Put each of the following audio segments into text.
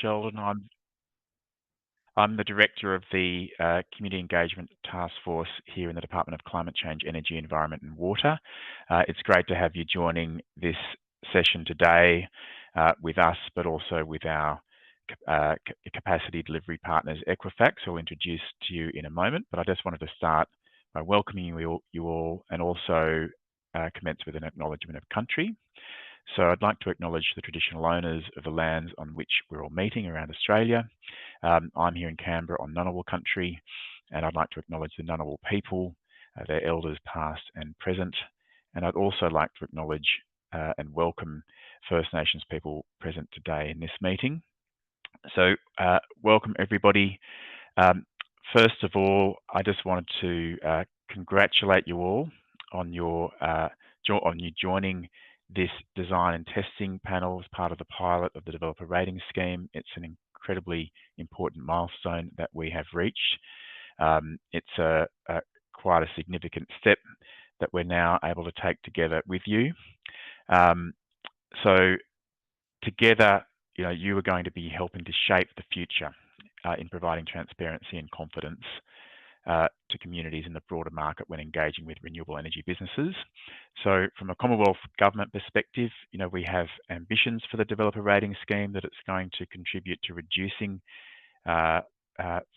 Sheldon. I'm the director of the Community Engagement Task Force here in the Department of Climate Change, Energy, Environment and Water. It's great to have you joining this session today with us, but also with our capacity delivery partners, Equifax, who I'll introduce to you in a moment. But I just wanted to start by welcoming you all and also commence with an acknowledgement of country. So I'd like to acknowledge the traditional owners of the lands on which we're all meeting around Australia. I'm here in Canberra on Ngunnawal country, and I'd like to acknowledge the Ngunnawal people, their elders past and present. And I'd also like to acknowledge and welcome First Nations people present today in this meeting. So welcome everybody. First of all, I just wanted to congratulate you all on you joining this design and testing panel as part of the pilot of the developer rating scheme. It's an incredibly important milestone that we have reached. It's quite a significant step that we're now able to take together with you. So together, you are going to be helping to shape the future in providing transparency and confidence to communities in the broader market when engaging with renewable energy businesses. So from a Commonwealth Government perspective, we have ambitions for the developer rating scheme that it's going to contribute to reducing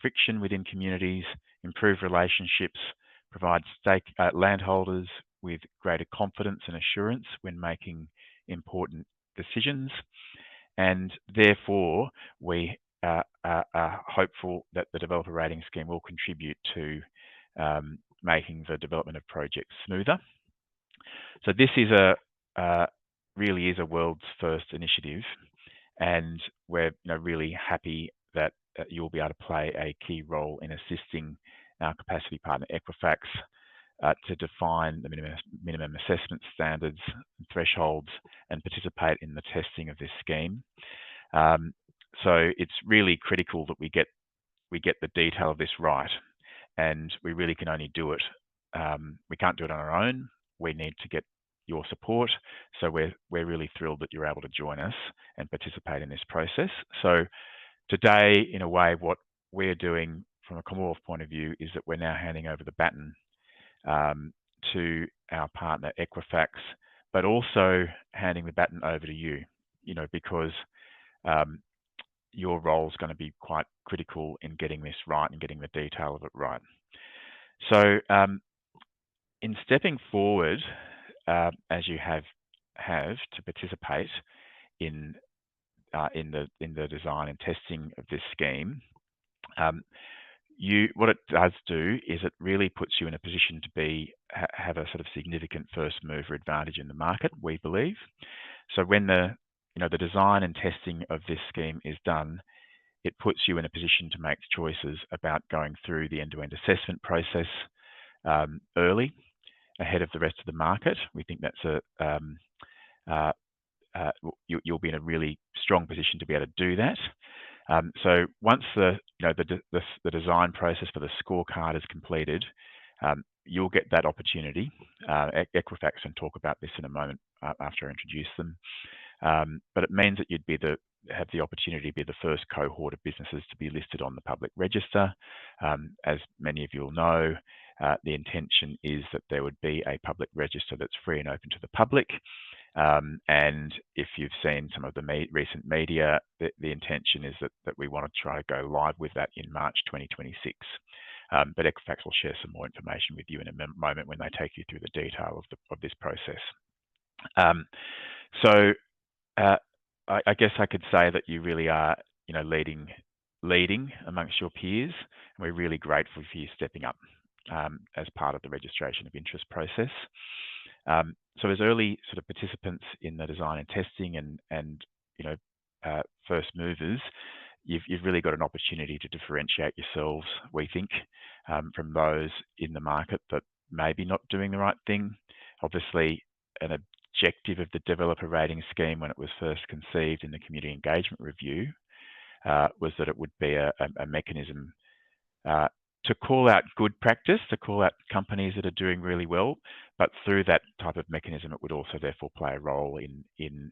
friction within communities, improve relationships, provide landholders with greater confidence and assurance when making important decisions. And therefore, we are hopeful that the developer rating scheme will contribute to making the development of projects smoother. So this is really is a world's first initiative, and we're really happy that you'll be able to play a key role in assisting our capacity partner Equifax to define the minimum assessment standards and thresholds and participate in the testing of this scheme. So it's really critical that we get the detail of this right, and we really can only do it. We can't do it on our own. We need to get your support. So we're really thrilled that you're able to join us and participate in this process. So today, in a way, what we're doing from a Commonwealth point of view is that we're now handing over the baton to our partner Equifax, but also handing the baton over to you, because your role is going to be quite critical in getting this right and getting the detail of it right. So in stepping forward, as you have to participate in the design and testing of this scheme, what it does do is it really puts you in a position to have a sort of significant first mover advantage in the market, we believe. So when the design and testing of this scheme is done, it puts you in a position to make choices about going through the end-to-end assessment process early, ahead of the rest of the market. We think that's you'll be in a really strong position to be able to do that. So once the design process for the scorecard is completed, you'll get that opportunity. Equifax can talk about this in a moment after I introduce them. But it means that you'd have the opportunity to be the first cohort of businesses to be listed on the public register. As many of you will know, the intention is that there would be a public register that's free and open to the public. And if you've seen some of the recent media, the intention is that we want to try to go live with that in March 2026. But Equifax will share some more information with you in a moment when they take you through the detail of this process. So I guess I could say that you really are, leading amongst your peers, and we're really grateful for you stepping up as part of the registration of interest process. So as early sort of participants in the design and testing and first movers, you've really got an opportunity to differentiate yourselves, we think, from those in the market that may be not doing the right thing. Obviously, an objective of the developer rating scheme when it was first conceived in the community engagement review was that it would be a mechanism to call out good practice, to call out companies that are doing really well, but through that type of mechanism, it would also therefore play a role in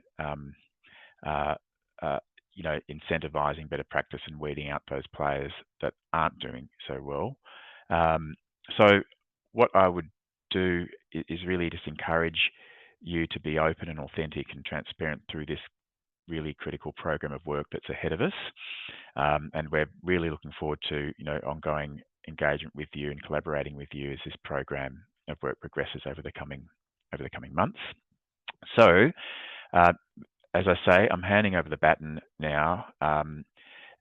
incentivizing better practice and weeding out those players that aren't doing so well. So what I would do is really just encourage you to be open and authentic and transparent through this really critical program of work that's ahead of us. And we're really looking forward to, ongoing engagement with you and collaborating with you as this program of work progresses over the coming months. So, as I say, I'm handing over the baton now, and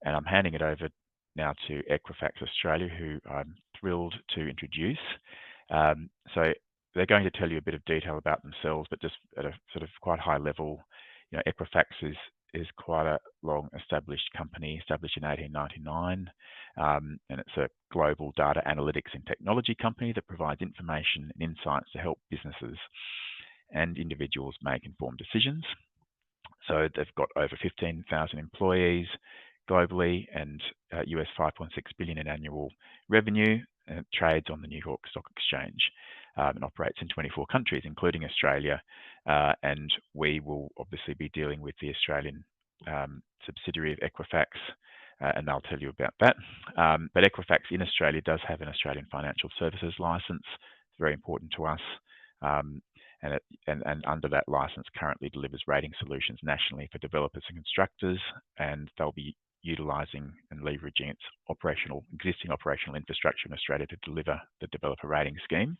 I'm handing it over now to Equifax Australia, who I'm thrilled to introduce. So they're going to tell you a bit of detail about themselves, but just at a sort of quite high level. Equifax is quite a long-established company, established in 1899, and it's a global data analytics and technology company that provides information and insights to help businesses and individuals make informed decisions. So they've got over 15,000 employees globally and US 5.6 billion in annual revenue, and trades on the New York Stock Exchange and operates in 24 countries, including Australia. And we will obviously be dealing with the Australian subsidiary of Equifax, and they'll tell you about that. But Equifax in Australia does have an Australian financial services license. It's very important to us. And under that license currently delivers rating solutions nationally for developers and constructors, and they'll be utilising and leveraging its existing operational infrastructure in Australia to deliver the developer rating scheme.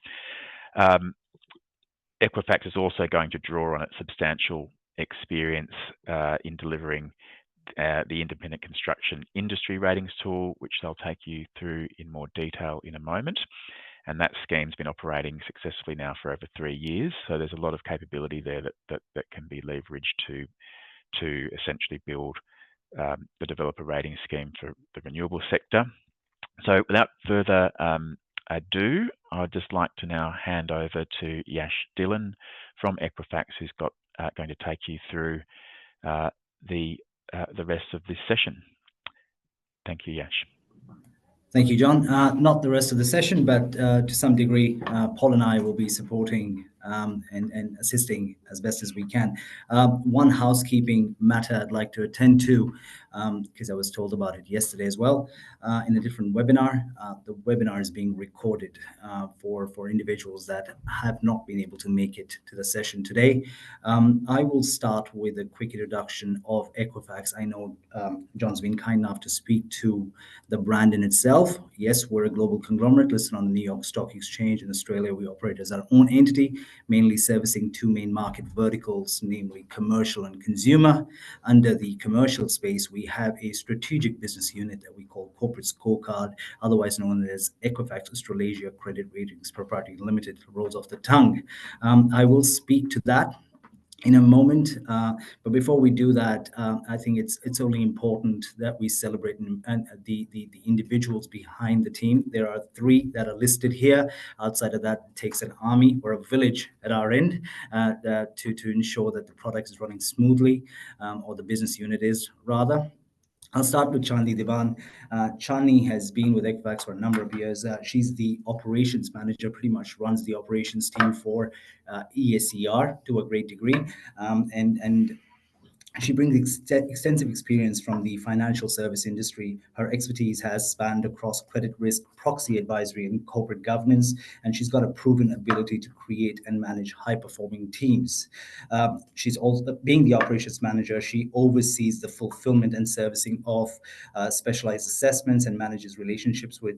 Equifax is also going to draw on its substantial experience in delivering the independent construction industry ratings tool, which they'll take you through in more detail in a moment. And that scheme's been operating successfully now for over 3 years. So there's a lot of capability there that can be leveraged to essentially build the developer rating scheme for the renewable sector. So without further ado, I'd just like to now hand over to Yash Dillon from Equifax, who's going to take you through the rest of this session. Thank you, Yash. Thank you, John. Not the rest of the session, but to some degree, Paul and I will be supporting and assisting as best as we can. One housekeeping matter I'd like to attend to, because I was told about it yesterday as well, in a different webinar. The webinar is being recorded for individuals that have not been able to make it to the session today. I will start with a quick introduction of Equifax. I know John's been kind enough to speak to the brand in itself. Yes, we're a global conglomerate listed on the New York Stock Exchange. In Australia, we operate as our own entity, mainly servicing two main market verticals, namely commercial and consumer. Under the commercial space, we have a strategic business unit that we call Corporate Scorecard, otherwise known as Equifax Australasia Credit Ratings Proprietary Limited. Rolls off the tongue. I will speak to that in a moment, but before we do that, I think it's only important that we celebrate the individuals behind the team. There are 3 that are listed here. Outside of that, it takes an army or a village at our end to ensure that the product is running smoothly, or the business unit is rather. I'll start with Chandni Divan. Chandni has been with Equifax for a number of years. She's the operations manager, pretty much runs the operations team for ESER to a great degree. And she brings extensive experience from the financial service industry. Her expertise has spanned across credit risk, proxy advisory, and corporate governance, and she's got a proven ability to create and manage high-performing teams. She's also, being the operations manager, she oversees the fulfillment and servicing of specialized assessments and manages relationships with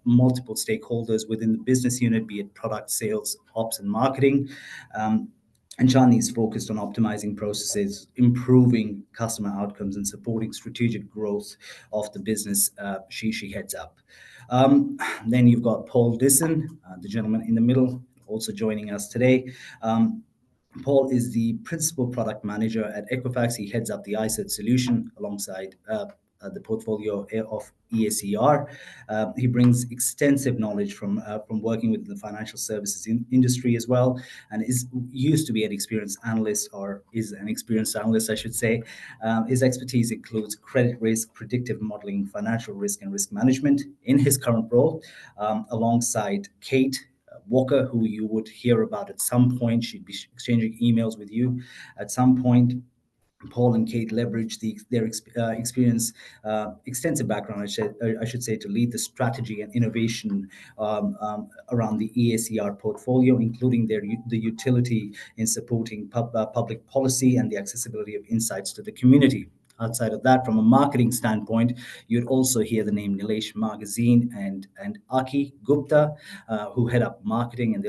multiple stakeholders within the business unit, be it product, sales, ops, and marketing. And Chandni is focused on optimizing processes, improving customer outcomes, and supporting strategic growth of the business she heads up. Then you've got Paul Disson, the gentleman in the middle, also joining us today. Paul is the principal product manager at Equifax. He heads up the iCert solution alongside the portfolio of ESER. He brings extensive knowledge from working with the financial services industry as well, and used to be an experienced analyst, or is an experienced analyst, I should say. His expertise includes credit risk, predictive modeling, financial risk, and risk management in his current role, alongside Kate Walker, who you would hear about at some point. She'd be exchanging emails with you at some point. Paul and Kate leverage their experience, extensive background, I should say, to lead the strategy and innovation around the EACR portfolio, including the utility in supporting public policy and the accessibility of insights to the community. Outside of that, from a marketing standpoint, you'd also hear the name Nilesh Magazine and Aki Gupta, who head up marketing, and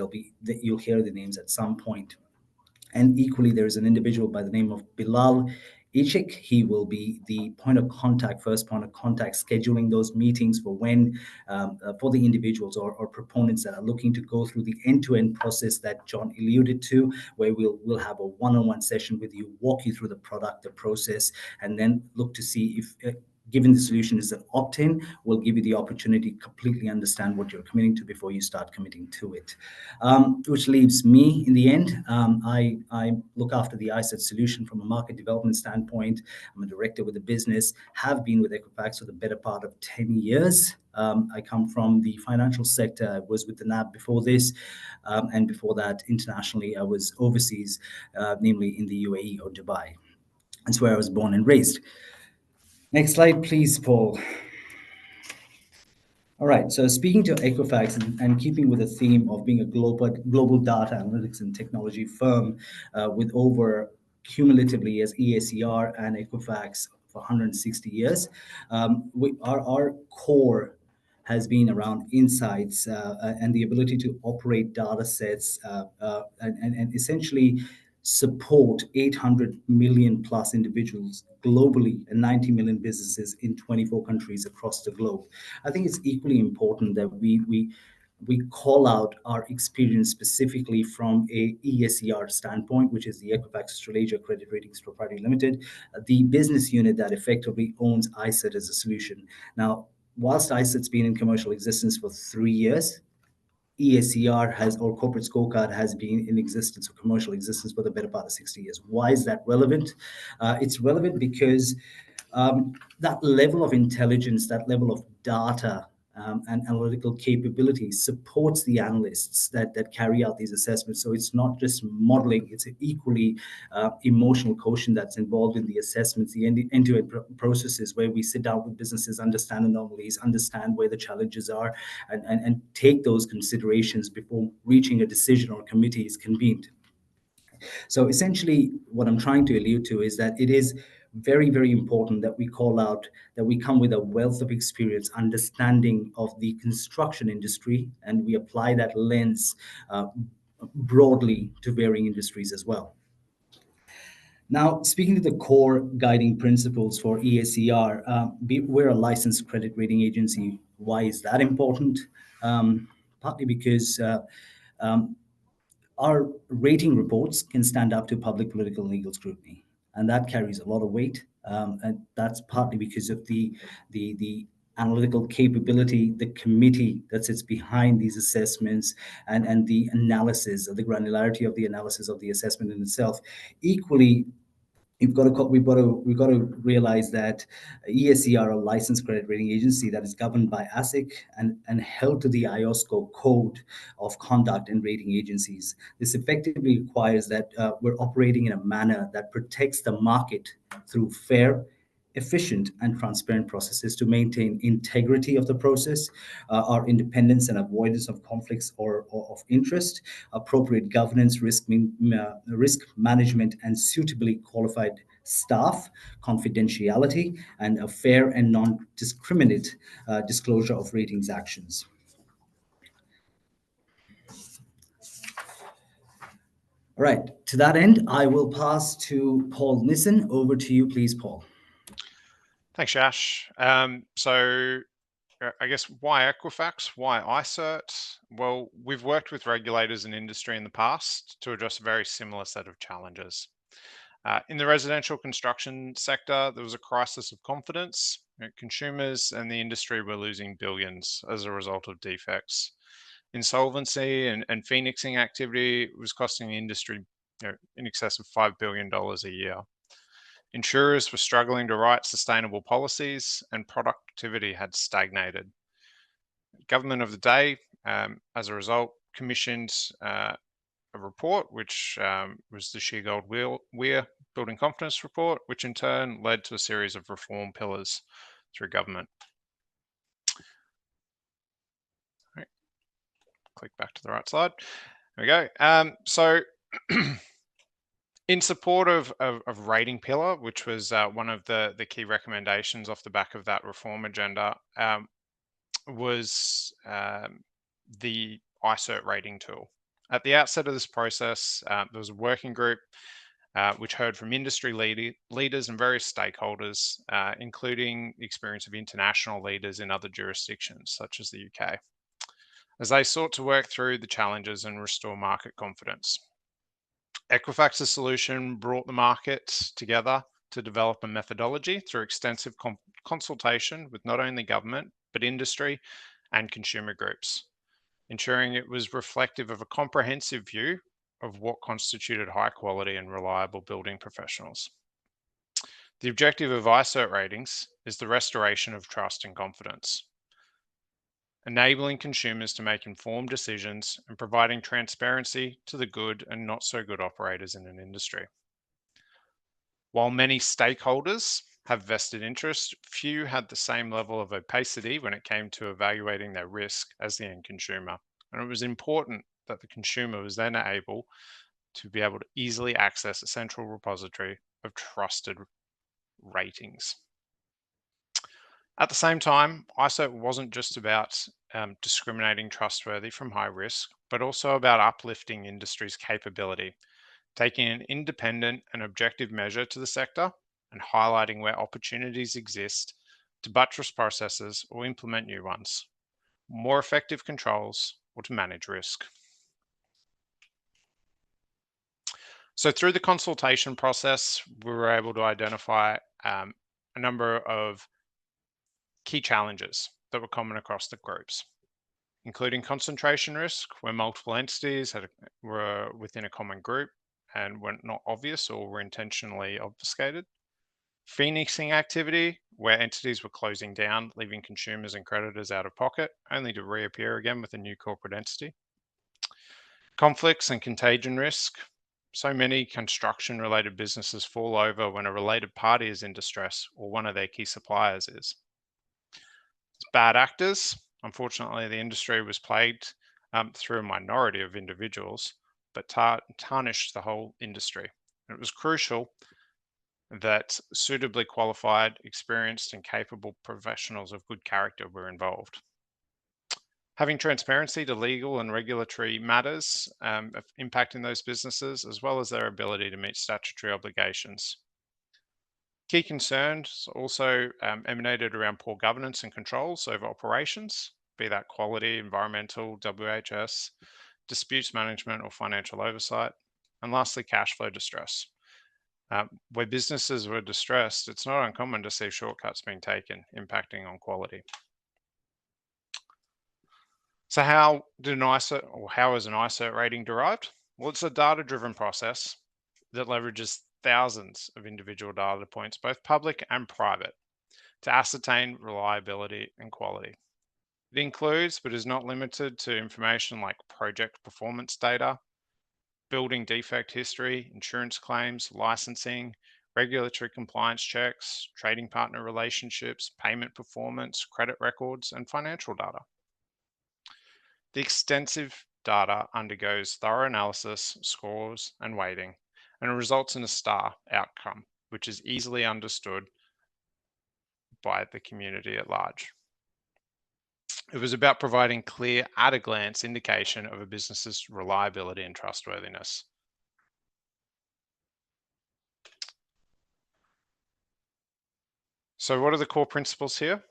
you'll hear the names at some point. And equally, there is an individual by the name of Bilal Ichik. He will be the point of contact, first point of contact, scheduling those meetings for when, for the individuals or proponents that are looking to go through the end-to-end process that John alluded to, where we'll have a one-on-one session with you, walk you through the product, the process, and then look to see if given the solution is an opt-in, we'll give you the opportunity to completely understand what you're committing to before you start committing to it. Which leaves me in the end. I look after the ISET solution from a market development standpoint. I'm a director with the business, have been with Equifax for the better part of 10 years. I come from the financial sector. I was with the NAB before this, and before that, internationally, I was overseas, namely in the UAE or Dubai. That's where I was born and raised. Next slide, please, Paul. All right, so speaking to Equifax and keeping with the theme of being a global data analytics and technology firm with over cumulatively as EACR and Equifax for 160 years, our core has been around insights and the ability to operate data sets and essentially support 800 million plus individuals globally and 90 million businesses in 24 countries across the globe. I think it's equally important that we call out our experience specifically from a ESER standpoint, which is the Equifax Australasia Credit Ratings Proprietary Limited, the business unit that effectively owns ISET as a solution. Now, whilst ISET's been in commercial existence for 3 years, ESER has, or corporate scorecard has been in existence or commercial existence for the better part of 60 years. Why is that relevant? It's relevant because that level of intelligence, that level of data and analytical capability supports the analysts that carry out these assessments. So it's not just modeling, it's an equally emotional quotient that's involved in the assessments, the end-to-end processes where we sit down with businesses, understand anomalies, understand where the challenges are, and take those considerations before reaching a decision or a committee is convened. So essentially, what I'm trying to allude to is that it is very, very important that we call out that we come with a wealth of experience, understanding of the construction industry, and we apply that lens broadly to varying industries as well. Now, speaking to the core guiding principles for ESER, we're a licensed credit rating agency. Why is that important? Partly because our rating reports can stand up to public, political, and legal scrutiny, and that carries a lot of weight. And that's partly because of the analytical capability, the committee that sits behind these assessments, and the analysis, the granularity of the analysis of the assessment in itself. Equally, we've got to realize that ESER, a licensed credit rating agency that is governed by ASIC and held to the IOSCO code of conduct and rating agencies. This effectively requires that we're operating in a manner that protects the market through fair, efficient, and transparent processes to maintain integrity of the process, our independence and avoidance of conflicts or of interest, appropriate governance, risk management, and suitably qualified staff, confidentiality, and a fair and non-discriminate disclosure of ratings actions. All right, to that end, I will pass to Paul Nissen. Over to you, please, Paul. Thanks, Yash. So I guess why Equifax? Why ISET? Well, we've worked with regulators and industry in the past to address a very similar set of challenges. In the residential construction sector, there was a crisis of confidence. Consumers and the industry were losing billions as a result of defects. Insolvency and phoenixing activity was costing the industry in excess of $5 billion a year. Insurers were struggling to write sustainable policies, and productivity had stagnated. Government of the day, as a result, commissioned a report, which was the Sheargold Weir Building Confidence Report, which in turn led to a series of reform pillars through government. Right. Click back to the right slide. There we go. So in support of rating pillar, which was one of the key recommendations off the back of that reform agenda, was the iCert rating tool. At the outset of this process, there was a working group which heard from industry leaders and various stakeholders, including the experience of international leaders in other jurisdictions, such as the UK, as they sought to work through the challenges and restore market confidence. Equifax's solution brought the market together to develop a methodology through extensive consultation with not only government, but industry and consumer groups, ensuring it was reflective of a comprehensive view of what constituted high quality and reliable building professionals. The objective of iCert ratings is the restoration of trust and confidence, enabling consumers to make informed decisions and providing transparency to the good and not so good operators in an industry. While many stakeholders have vested interest, few had the same level of opacity when it came to evaluating their risk as the end consumer. And it was important that the consumer was then able to be able to easily access a central repository of trusted ratings. At the same time, iCert wasn't just about discriminating trustworthy from high risk, but also about uplifting industry's capability, taking an independent and objective measure to the sector and highlighting where opportunities exist to buttress processes or implement new ones, more effective controls, or to manage risk. So through the consultation process, we were able to identify a number of key challenges that were common across the groups, including concentration risk, where multiple entities were within a common group and were not obvious or were intentionally obfuscated. Phoenixing activity, where entities were closing down, leaving consumers and creditors out of pocket, only to reappear again with a new corporate entity. Conflicts and contagion risk. So many construction-related businesses fall over when a related party is in distress or one of their key suppliers is. Bad actors. Unfortunately, the industry was plagued through a minority of individuals, but tarnished the whole industry. And it was crucial that suitably qualified, experienced, and capable professionals of good character were involved. Having transparency to legal and regulatory matters impacting those businesses, as well as their ability to meet statutory obligations. Key concerns also emanated around poor governance and controls over operations, be that quality, environmental, WHS, disputes management, or financial oversight. And lastly, cash flow distress. Where businesses were distressed, it's not uncommon to see shortcuts being taken, impacting on quality. So how is an iCert rating derived? Well, it's a data-driven process that leverages thousands of individual data points, both public and private, to ascertain reliability and quality. It includes, but is not limited to, information like project performance data, building defect history, insurance claims, licensing, regulatory compliance checks, trading partner relationships, payment performance, credit records, and financial data. The extensive data undergoes thorough analysis, scores, and weighting, and results in a star outcome, which is easily understood by the community at large. It was about providing clear, at-a-glance indication of a business's reliability and trustworthiness. So what are the core principles here?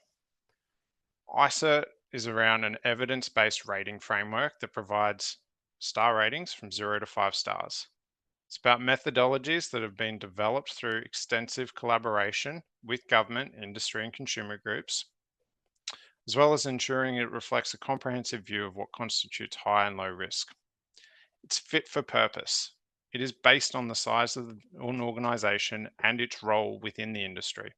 iCert is around an evidence-based rating framework that provides star ratings from 0 to 5 stars. It's about methodologies that have been developed through extensive collaboration with government, industry, and consumer groups, as well as ensuring it reflects a comprehensive view of what constitutes high and low risk. It's fit for purpose. It is based on the size of an organization and its role within the industry,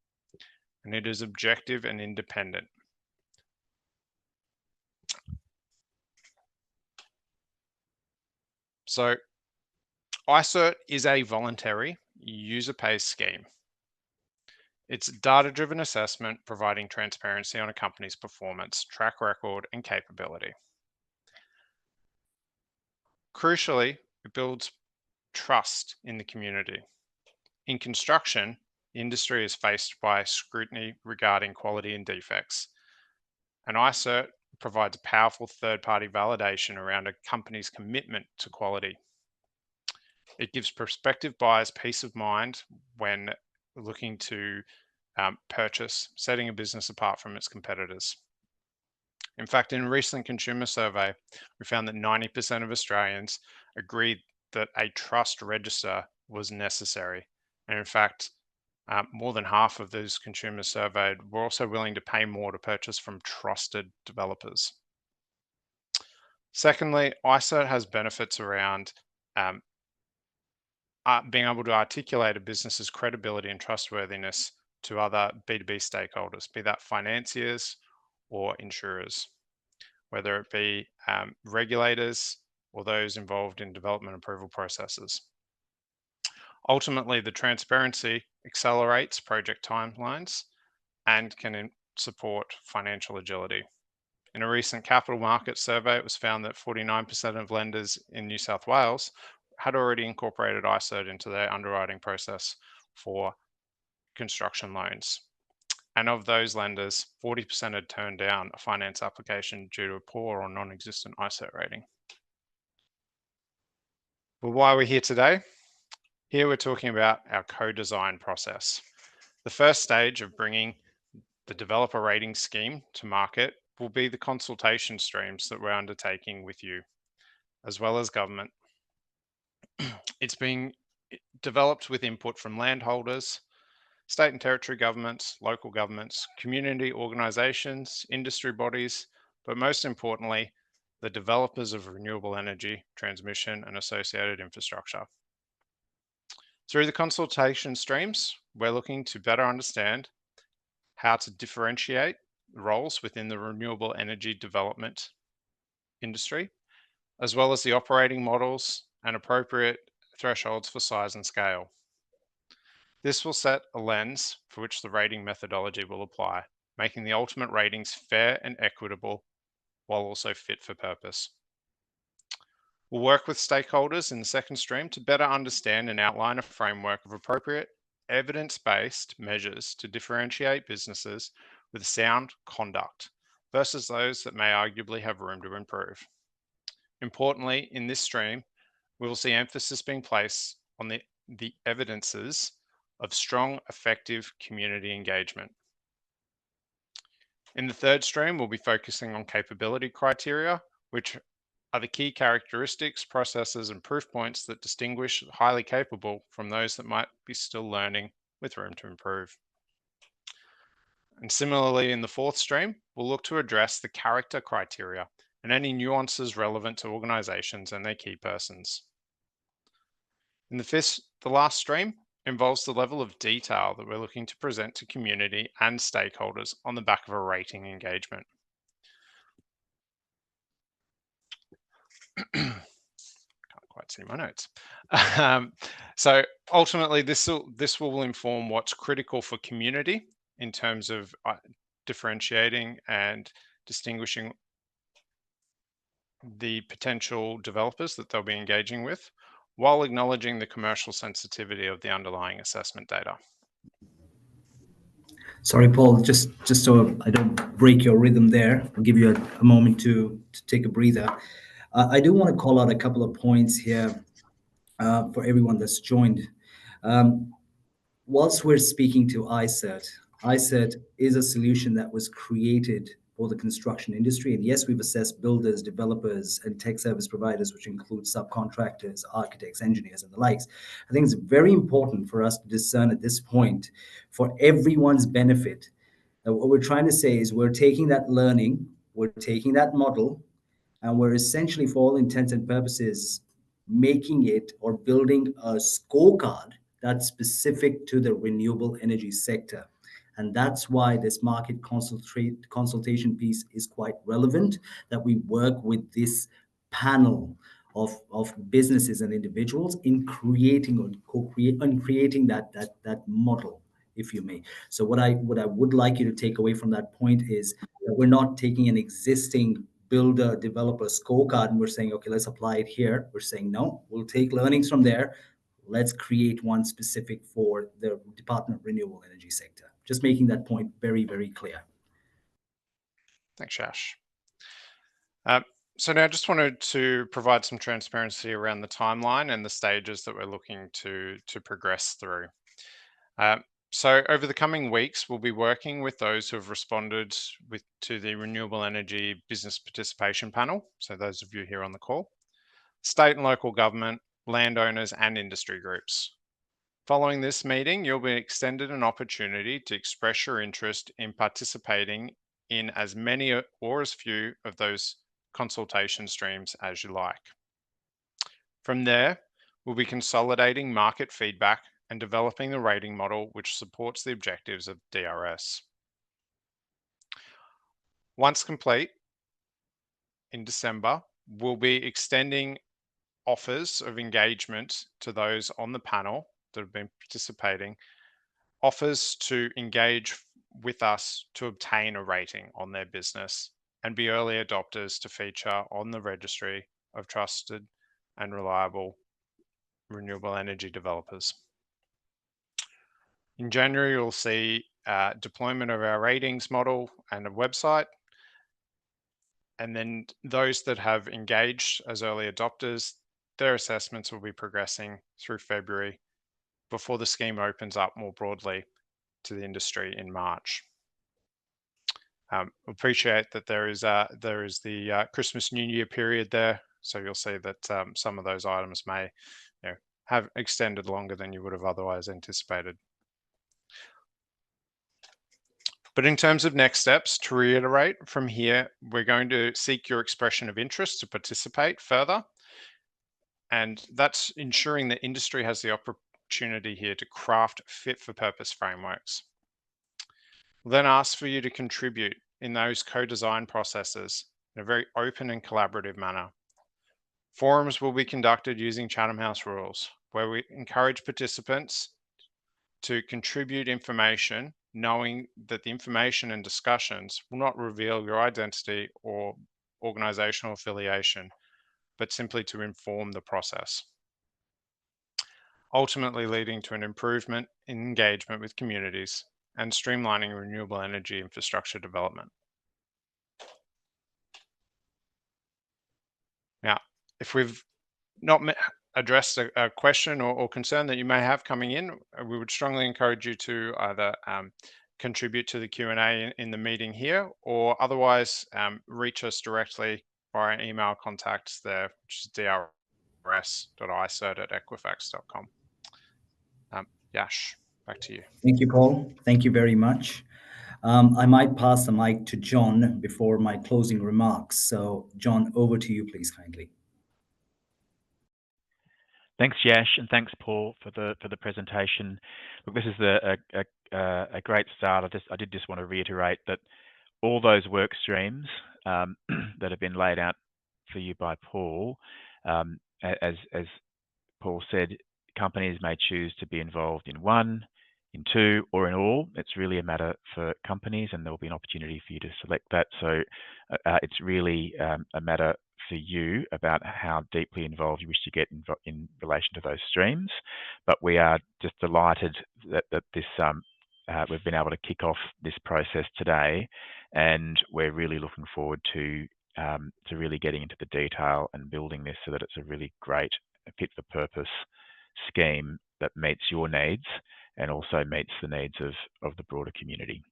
and it is objective and independent. So iCert is a voluntary user pays scheme. It's a data-driven assessment providing transparency on a company's performance, track record, and capability. Crucially, it builds trust in the community. In construction, the industry is faced by scrutiny regarding quality and defects. An iCert provides powerful third-party validation around a company's commitment to quality. It gives prospective buyers peace of mind when looking to purchase, setting a business apart from its competitors. In fact, in a recent consumer survey, we found that 90% of Australians agreed that a trust register was necessary. And in fact, more than half of those consumers surveyed were also willing to pay more to purchase from trusted developers. Secondly, iCert has benefits around being able to articulate a business's credibility and trustworthiness to other B2B stakeholders, be that financiers or insurers, whether it be regulators or those involved in development approval processes. Ultimately, the transparency accelerates project timelines and can support financial agility. In a recent capital market survey, it was found that 49% of lenders in New South Wales had already incorporated iCert into their underwriting process for construction loans. And of those lenders, 40% had turned down a finance application due to a poor or non-existent iCert rating. Well, why are we here today? Here we're talking about our co-design process. The first stage of bringing the developer rating scheme to market will be the consultation streams that we're undertaking with you, as well as government. It's being developed with input from landholders, state and territory governments, local governments, community organisations, industry bodies, but most importantly, the developers of renewable energy, transmission and associated infrastructure. Through the consultation streams, we're looking to better understand how to differentiate roles within the renewable energy development industry, as well as the operating models and appropriate thresholds for size and scale. This will set a lens for which the rating methodology will apply, making the ultimate ratings fair and equitable while also fit for purpose. We'll work with stakeholders in the second stream to better understand and outline a framework of appropriate evidence-based measures to differentiate businesses with sound conduct versus those that may arguably have room to improve. Importantly, in this stream, we will see emphasis being placed on the evidences of strong, effective community engagement. In the third stream, we'll be focusing on capability criteria, which are the key characteristics, processes, and proof points that distinguish highly capable from those that might be still learning with room to improve. And similarly, in the fourth stream, we'll look to address the character criteria and any nuances relevant to organizations and their key persons. In the last stream involves the level of detail that we're looking to present to community and stakeholders on the back of a rating engagement. Can't quite see my notes. So ultimately, this will inform what's critical for community in terms of differentiating and distinguishing the potential developers that they'll be engaging with, while acknowledging the commercial sensitivity of the underlying assessment data. Sorry, Paul, just so I don't break your rhythm there, I'll give you a moment to take a breather. I do want to call out a couple of points here for everyone that's joined. Whilst we're speaking to iCert is a solution that was created for the construction industry. And yes, we've assessed builders, developers, and tech service providers, which include subcontractors, architects, engineers, and the likes. I think it's very important for us to discern at this point, for everyone's benefit, that what we're trying to say is we're taking that learning, we're taking that model, and we're essentially, for all intents and purposes, making it or building a scorecard that's specific to the renewable energy sector. And that's why this market consultation piece is quite relevant, that we work with this panel of businesses and individuals in creating or creating that model, if you may. So what I would like you to take away from that point is that we're not taking an existing builder developer scorecard and we're saying, okay, let's apply it here. We're saying, no, we'll take learnings from there. Let's create one specific for the Department of Renewable Energy sector. Just making that point very, very clear. Thanks, Yash. So now I just wanted to provide some transparency around the timeline and the stages that we're looking to progress through. So over the coming weeks, we'll be working with those who have responded to the Renewable Energy Business Participation Panel. So those of you here on the call, state and local government, landowners and industry groups. Following this meeting, you'll be extended an opportunity to express your interest in participating in as many or as few of those consultation streams as you like. From there, we'll be consolidating market feedback and developing the rating model which supports the objectives of DRS. Once complete, in December, we'll be extending offers of engagement to those on the panel that have been participating, offers to engage with us to obtain a rating on their business and be early adopters to feature on the registry of trusted and reliable renewable energy developers. In January, you'll see deployment of our ratings model and a website. And then those that have engaged as early adopters, their assessments will be progressing through February before the scheme opens up more broadly to the industry in March. Appreciate that there is the Christmas New Year period there, so you'll see that some of those items may have extended longer than you would have otherwise anticipated. But in terms of next steps, to reiterate, from here, we're going to seek your expression of interest to participate further. And that's ensuring that industry has the opportunity here to craft fit-for-purpose frameworks. We'll then ask for you to contribute in those co-design processes in a very open and collaborative manner. Forums will be conducted using Chatham House rules, where we encourage participants to contribute information, knowing that the information and discussions will not reveal your identity or organizational affiliation, but simply to inform the process, ultimately leading to an improvement in engagement with communities and streamlining renewable energy infrastructure development. Now, if we've not addressed a question or concern that you may have coming in, we would strongly encourage you to either contribute to the Q&A in the meeting here, or otherwise reach us directly via email contacts there, which is drs.isert@equifax.com. Yash, back to you. Thank you, Paul. Thank you very much. I might pass the mic to John before my closing remarks. So, John, over to you, please, kindly. Thanks, Yash, and thanks, Paul, for the presentation. Look, this is a great start. I did just want to reiterate that all those work streams that have been laid out for you by Paul, as Paul said, companies may choose to be involved in one, in two, or in all. It's really a matter for companies, and there will be an opportunity for you to select that. So it's really a matter for you about how deeply involved you wish to get in relation to those streams. But we are just delighted that this we've been able to kick off this process today, and we're really looking forward to really getting into the detail and building this so that it's a really great fit-for-purpose scheme that meets your needs and also meets the needs of the broader community.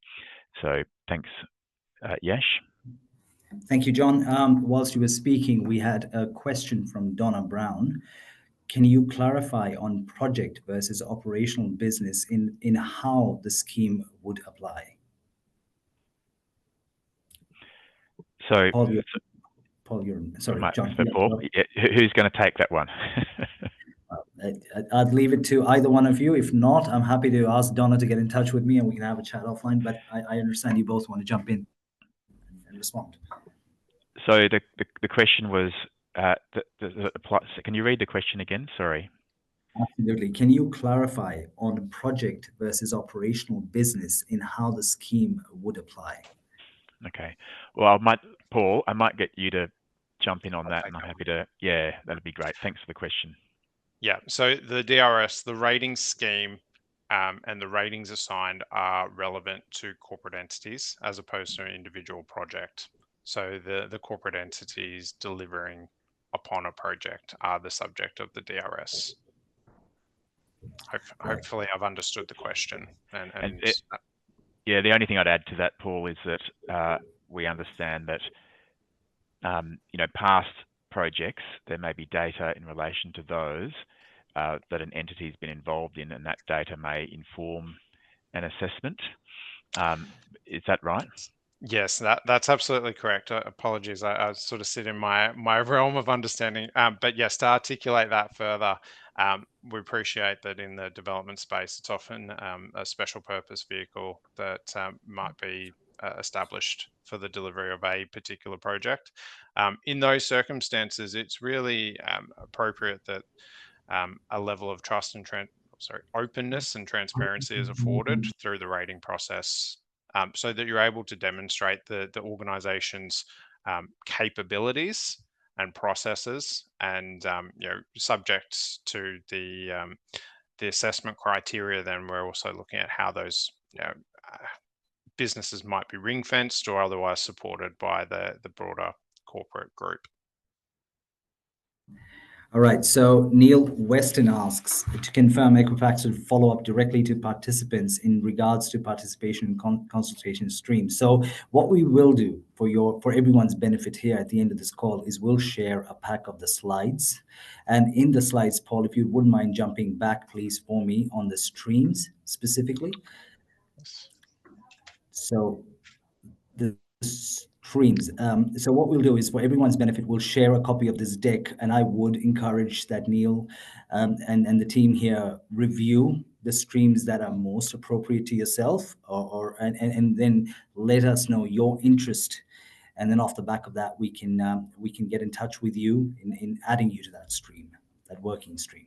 So thanks, Yash. Thank you, John. Whilst you were speaking, we had a question from Donna Brown. Can you clarify on project versus operational business in how the scheme would apply? So, Paul, sorry, John. Paul, who's going to take that one? I'd leave it to either one of you. If not, I'm happy to ask Donna to get in touch with me and we can have a chat offline, but I understand you both want to jump in and respond. So the question was, Can you read the question again? Sorry. Absolutely. Can you clarify on project versus operational business in how the scheme would apply? Okay. Well, Paul, I might get you to jump in on I'll that, take and I'm that happy to. Yeah, that'd be great. Thanks for the question. Yeah, so the DRS, the rating scheme, and the ratings assigned are relevant to corporate entities as opposed to an individual project. So the corporate entities delivering upon a project are the subject of the DRS. Right. Hopefully, I've understood the question. Yeah, the only thing I'd add to that, Paul, is that we understand that past projects, there may be data in relation to those that an entity's been involved in, and that data may inform an assessment. Is that right? Yes, that's absolutely correct. Apologies, I sort of sit in my realm of understanding. But yes, to articulate that further, we appreciate that in the development space, it's often a special purpose vehicle that might be established for the delivery of a particular project. In those circumstances, it's really appropriate that a level of trust and openness and transparency is afforded through the rating process, so that you're able to demonstrate the organization's capabilities and processes, and subject to the assessment criteria. Then we're also looking at how those businesses might be ring fenced or otherwise supported by the broader corporate group. All right. So Neil Weston asks to confirm Equifax would follow up directly to participants in regards to participation in consultation streams. So what we will do for everyone's benefit here at the end of this call is we'll share a pack of the slides. And in the slides, Paul, if you wouldn't mind jumping back, please, for me on the streams specifically. Yes. So the streams. So what we'll do is, for everyone's benefit, we'll share a copy of this deck, and I would encourage that Neil and the team here review the streams that are most appropriate to yourself, and then let us know your interest, and then off the back of that, we can get in touch with you in adding you to that stream, that working stream.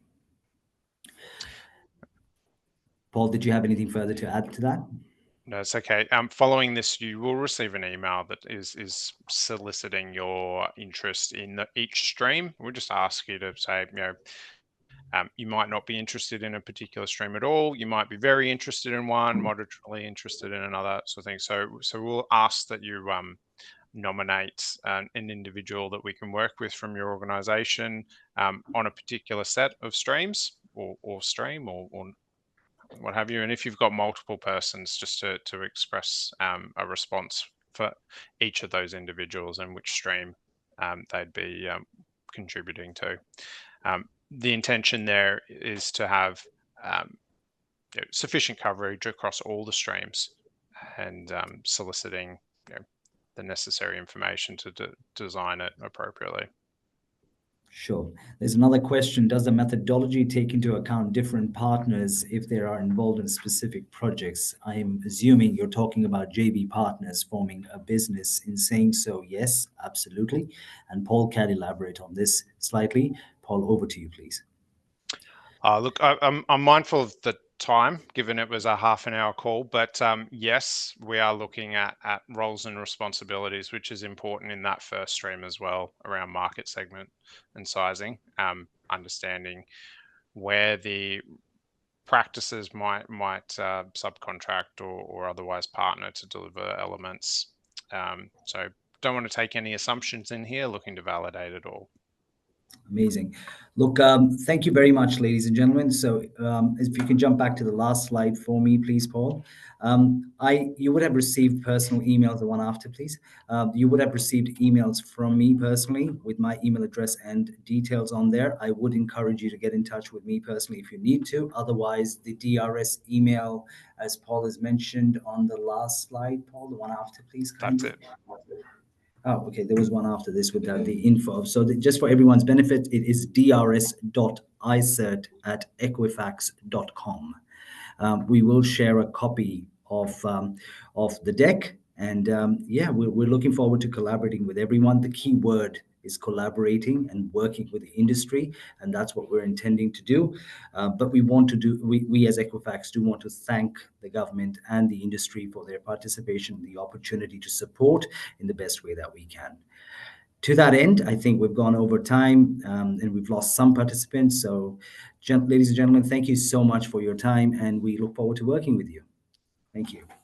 Paul, did you have anything further to add to that? No, it's okay. Following this, you will receive an email that is soliciting your interest in each stream. We'll just ask you to say, you might not be interested in a particular stream at all. You might be very interested in one, moderately interested in another, sort of thing. So we'll ask that you nominate an individual that we can work with from your organization on a particular set of streams or stream or what have you. And if you've got multiple persons, just to express a response for each of those individuals and which stream they'd be contributing to. The intention there is to have sufficient coverage across all the streams, and soliciting the necessary information to design it appropriately. Sure. There's another question. Does the methodology take into account different partners if they are involved in specific projects? I am assuming you're talking about JV partners forming a business. In saying so, yes, absolutely. And Paul can elaborate on this slightly. Paul, over to you, please. Look, I'm mindful of the time, given it was a half an hour call, but yes, we are looking at roles and responsibilities, which is important in that first stream as well, around market segment and sizing, understanding where the practices might subcontract or otherwise partner to deliver elements. So don't want to take any assumptions in here, looking to validate it all. Amazing. Look, thank you very much, ladies and gentlemen. So if you can jump back to the last slide for me, please, Paul. You would have received personal emails, the one after, please. You would have received emails from me personally with my email address and details on there. I would encourage you to get in touch with me personally if you need to. Otherwise, the DRS email, as Paul has mentioned on the last slide, Paul, the one after, please. Kindly. That's it. Oh, okay. There was one after this with the info. So just for everyone's benefit, it is drs.isert@equifax.com. We will share a copy of the deck. And we're looking forward to collaborating with everyone. The key word is collaborating and working with the industry, and that's what we're intending to do. But we as Equifax do want to thank the government and the industry for their participation, the opportunity to support in the best way that we can. To that end, I think we've gone over time, and we've lost some participants. So, ladies and gentlemen, thank you so much for your time, and we look forward to working with you. Thank you.